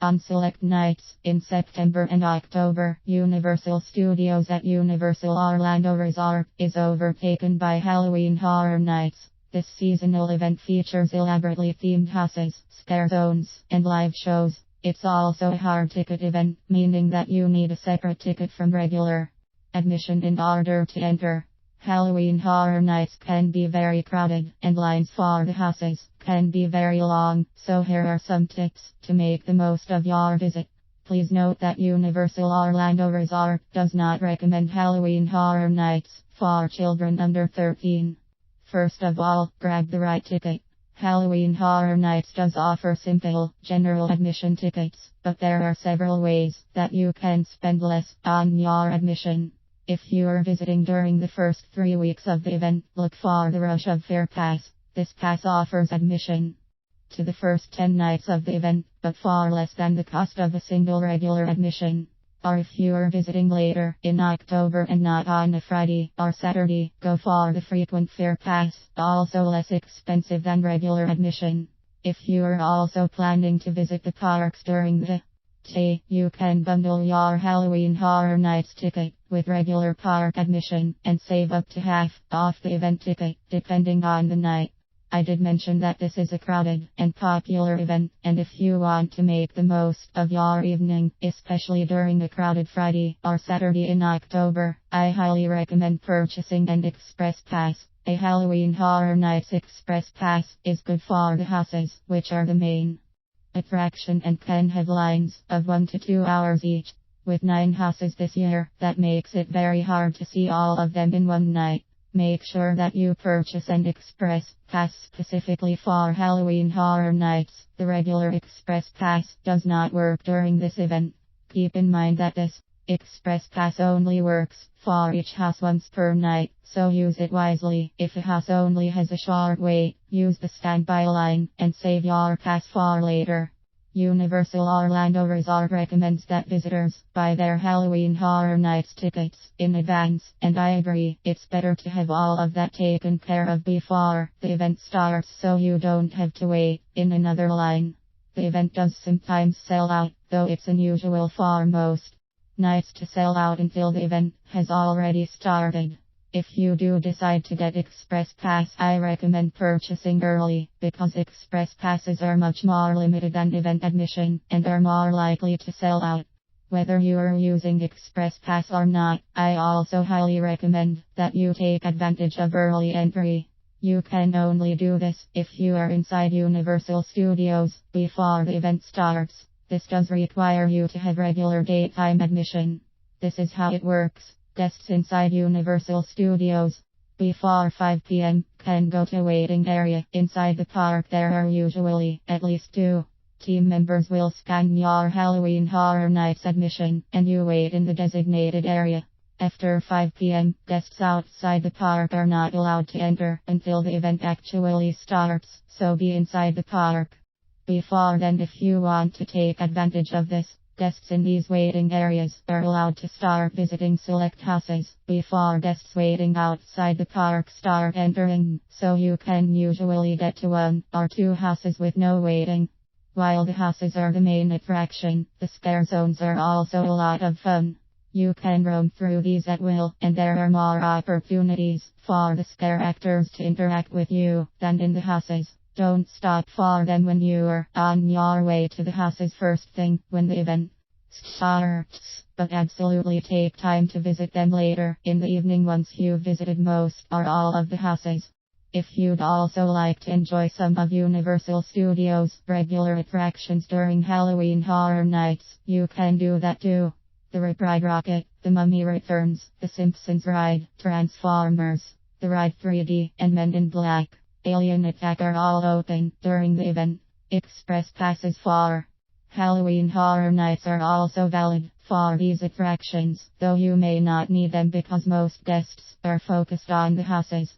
On select nights in September and October, Universal Studios at Universal Orlando Resort is overtaken by Halloween Horror Nights. This seasonal event features elaborately themed houses, scare zones, and live shows. It's also a hard ticket event, meaning that you need a separate ticket from regular admission in order to enter. Halloween Horror Nights can be very crowded, and lines for the houses can be very long, so here are some tips to make the most of your visit. Please note that Universal Orlando Resort does not recommend Halloween Horror Nights for children under 13. First of all, grab the right ticket. Halloween Horror Nights does offer simple, general admission tickets, but there are several ways that you can spend less on your admission. If you are visiting during the first 3 weeks of the event, look for the Rush of Fear Pass. This pass offers admission to the first 10 nights of the event, but far less than the cost of a single regular admission. Or if you are visiting later in October and not on a Friday or Saturday, go for the Frequent Fear Pass, also less expensive than regular admission. If you are also planning to visit the parks during the day, you can bundle your Halloween Horror Nights ticket with regular park admission and save up to half off the event ticket, depending on the night. I did mention that this is a crowded and popular event, and if you want to make the most of your evening, especially during a crowded Friday or Saturday in October, I highly recommend purchasing an Express Pass. A Halloween Horror Nights Express Pass is good for the houses, which are the main attraction and can have lines of 1 to 2 hours each. With 9 houses this year, that makes it very hard to see all of them in one night. Make sure that you purchase an Express Pass specifically for Halloween Horror Nights. The regular Express Pass does not work during this event. Keep in mind that this Express Pass only works for each house once per night, so use it wisely. If a house only has a short wait, use the standby line and save your pass for later. Universal Orlando Resort recommends that visitors buy their Halloween Horror Nights tickets in advance, and I agree, it's better to have all of that taken care of before the event starts so you don't have to wait in another line. The event does sometimes sell out, though it's unusual for most nights to sell out until the event has already started. If you do decide to get Express Pass, I recommend purchasing early, because Express Passes are much more limited than event admission, and are more likely to sell out. Whether you are using Express Pass or not, I also highly recommend that you take advantage of early entry. You can only do this if you are inside Universal Studios before the event starts. This does require you to have regular daytime admission. This is how it works. Guests inside Universal Studios before 5 p.m. can go to waiting area. Inside the park there are usually at least 2 team members will scan your Halloween Horror Nights admission, and you wait in the designated area. After 5 p.m., guests outside the park are not allowed to enter until the event actually starts, so be inside the park before then if you want to take advantage of this. Guests in these waiting areas are allowed to start visiting select houses before guests waiting outside the park start entering, so you can usually get to 1 or 2 houses with no waiting. While the houses are the main attraction, the scare zones are also a lot of fun. You can roam through these at will, and there are more opportunities for the scare actors to interact with you than in the houses. Don't stop for them when you are on your way to the houses first thing when the event starts, but absolutely take time to visit them later in the evening once you've visited most or all of the houses. If you'd also like to enjoy some of Universal Studios' regular attractions during Halloween Horror Nights, you can do that too. The Rip Ride Rocket, The Mummy Returns, The Simpsons Ride, Transformers, The Ride 3D, and Men in Black, Alien Attack are all open during the event. Express passes for Halloween Horror Nights are also valid for these attractions, though you may not need them because most guests are focused on the houses.